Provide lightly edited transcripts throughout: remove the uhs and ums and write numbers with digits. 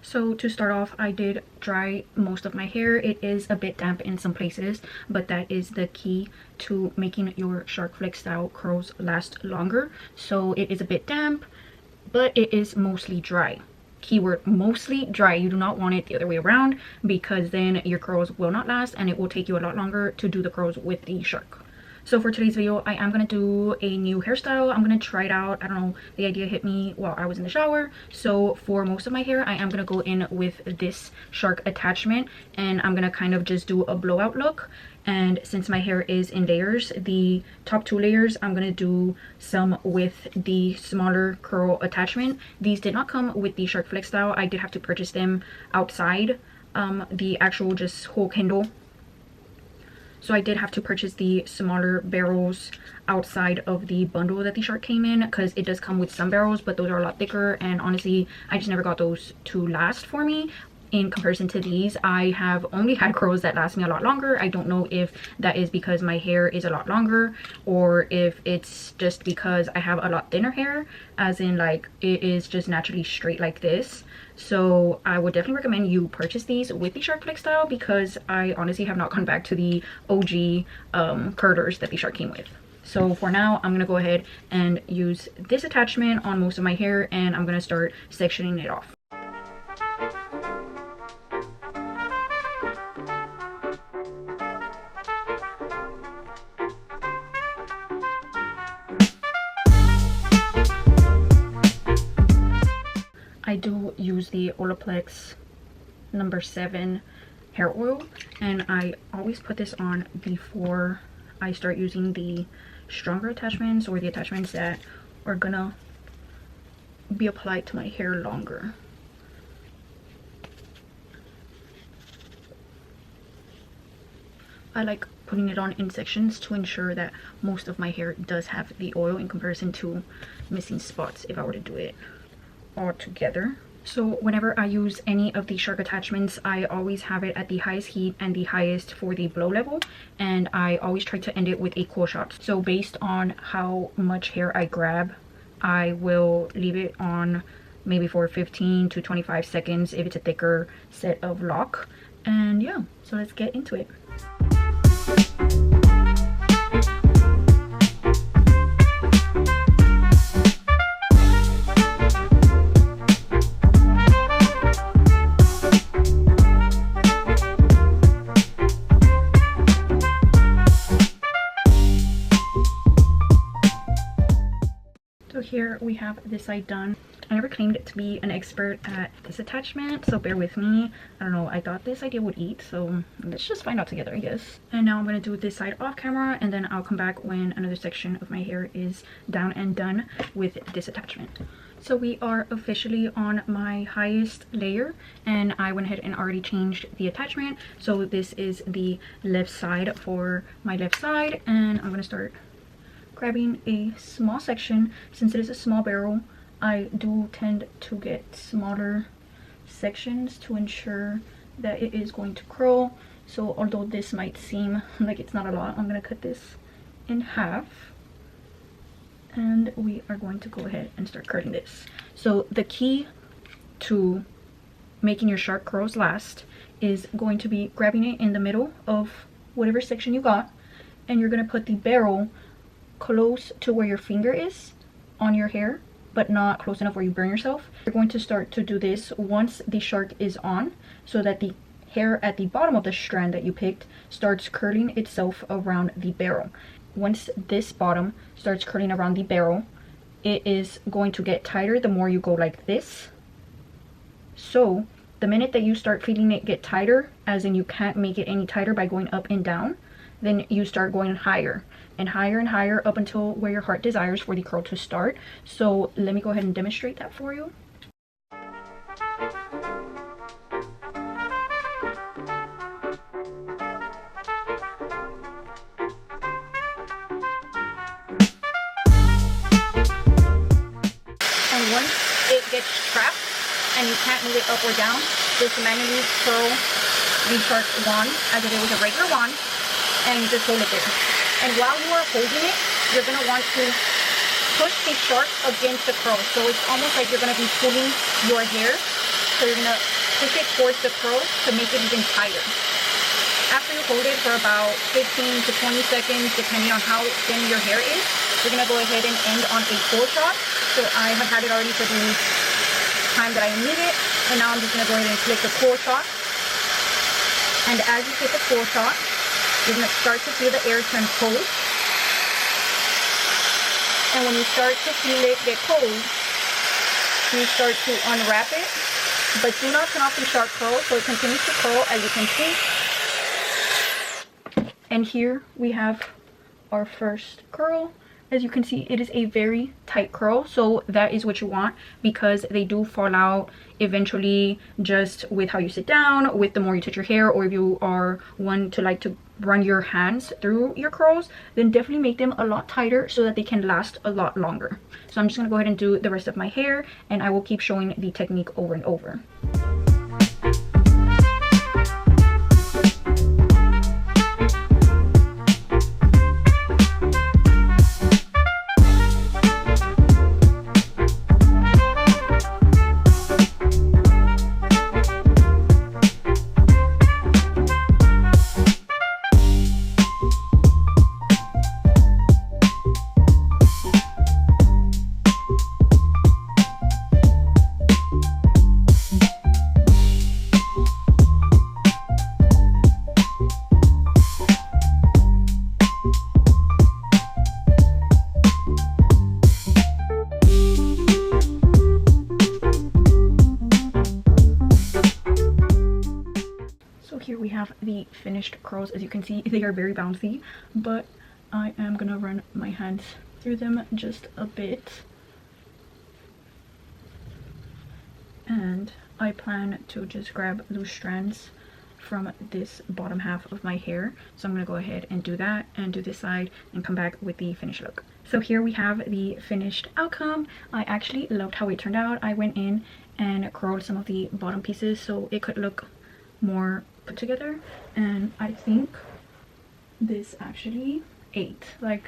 So to start off, I did dry most of my hair. It is a bit damp in some places, but that is the key to making your shark flex style curls last longer. So it is a bit damp, but it is mostly dry. Keyword mostly dry. You do not want it the other way around, because then your curls will not last and it will take you a lot longer to do the curls with the shark. So for today's video, I am going to do a new hairstyle. I'm going to try it out. I don't know, the idea hit me while I was in the shower. So for most of my hair, I am going to go in with this shark attachment, and I'm going to kind of just do a blowout look. And since my hair is in layers, the top 2 layers, I'm going to do some with the smaller curl attachment. These did not come with the shark flex style. I did have to purchase them outside the actual just whole Kindle. So I did have to purchase the smaller barrels outside of the bundle that the shark came in, because it does come with some barrels, but those are a lot thicker, and honestly I just never got those to last for me. In comparison to these, I have only had curls that last me a lot longer. I don't know if that is because my hair is a lot longer, or if it's just because I have a lot thinner hair, as in like it is just naturally straight like this. So I would definitely recommend you purchase these with the shark flex style, because I honestly have not gone back to the OG curlers that the shark came with. So for now, I'm gonna go ahead and use this attachment on most of my hair, and I'm gonna start sectioning it off. I do use the Olaplex number 7 hair oil, and I always put this on before I start using the stronger attachments, or the attachments that are gonna be applied to my hair longer. I like putting it on in sections to ensure that most of my hair does have the oil, in comparison to missing spots if I were to do it all together. So whenever I use any of the shark attachments, I always have it at the highest heat and the highest for the blow level, and I always try to end it with a cool shot. So based on how much hair I grab, I will leave it on maybe for 15 to 25 seconds if it's a thicker set of lock. And yeah, so let's get into it. So here we have this side done. I never claimed to be an expert at this attachment, so bear with me. I don't know, I thought this idea would eat, so let's just find out together, I guess. And now I'm going to do this side off camera, and then I'll come back when another section of my hair is down and done with this attachment. So we are officially on my highest layer, and I went ahead and already changed the attachment. So this is the left side for my left side, and I'm going to start grabbing a small section. Since it is a small barrel, I do tend to get smaller sections to ensure that it is going to curl. So although this might seem like it's not a lot, I'm going to cut this in half, and we are going to go ahead and start curling this. So the key to making your shark curls last is going to be grabbing it in the middle of whatever section you got, and you're going to put the barrel close to where your finger is on your hair, but not close enough where you burn yourself. You're going to start to do this once the shark is on, so that the hair at the bottom of the strand that you picked starts curling itself around the barrel. Once this bottom starts curling around the barrel, it is going to get tighter the more you go like this. So the minute that you start feeling it get tighter, as in you can't make it any tighter by going up and down, then you start going higher and higher and higher up until where your heart desires for the curl to start. So let me go ahead and demonstrate that for you. And once it gets trapped and you can't move it up or down, just manually curl the shark wand as if it was a regular wand, and you just hold it there. And while you are holding it, you're going to want to push the shark against the curl. So it's almost like you're going to be pulling your hair. So you're going to push it towards the curls to make it even tighter. After you hold it for about 15 to 20 seconds, depending on how thin your hair is, we're going to go ahead and end on a full shot. So I have had it already for the time that I need it. And now I'm just going to go ahead and click the full shot. And as you click the full shot, you're going to start to feel the air turn cold. And when you start to feel it get cold, you start to unwrap it. But do not turn off the sharp curl, so it continues to curl, as you can see. And here we have our first curl. As you can see, it is a very tight curl, so that is what you want, because they do fall out eventually just with how you sit down, with the more you touch your hair, or if you are one to like to run your hands through your curls, then definitely make them a lot tighter so that they can last a lot longer. So I'm just going to go ahead and do the rest of my hair, and I will keep showing the technique over and over. Here we have the finished curls. As you can see, they are very bouncy, but I am gonna run my hands through them just a bit, and I plan to just grab loose strands from this bottom half of my hair. So I'm gonna go ahead and do that, and do this side, and come back with the finished look. So here we have the finished outcome. I actually loved how it turned out. I went in and curled some of the bottom pieces so it could look more put together, and I think this actually ate. Like,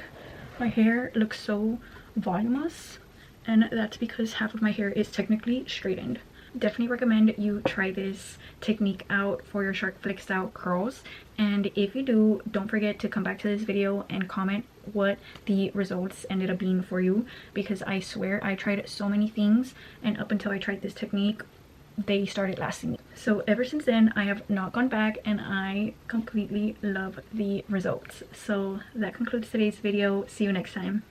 my hair looks so voluminous, and that's because half of my hair is technically straightened. Definitely recommend you try this technique out for your short FlexStyle curls, and if you do, don't forget to come back to this video and comment what the results ended up being for you, because I swear I tried so many things, and up until I tried this technique, they started lasting me. So ever since then, I have not gone back, and I completely love the results. So that concludes today's video. See you next time.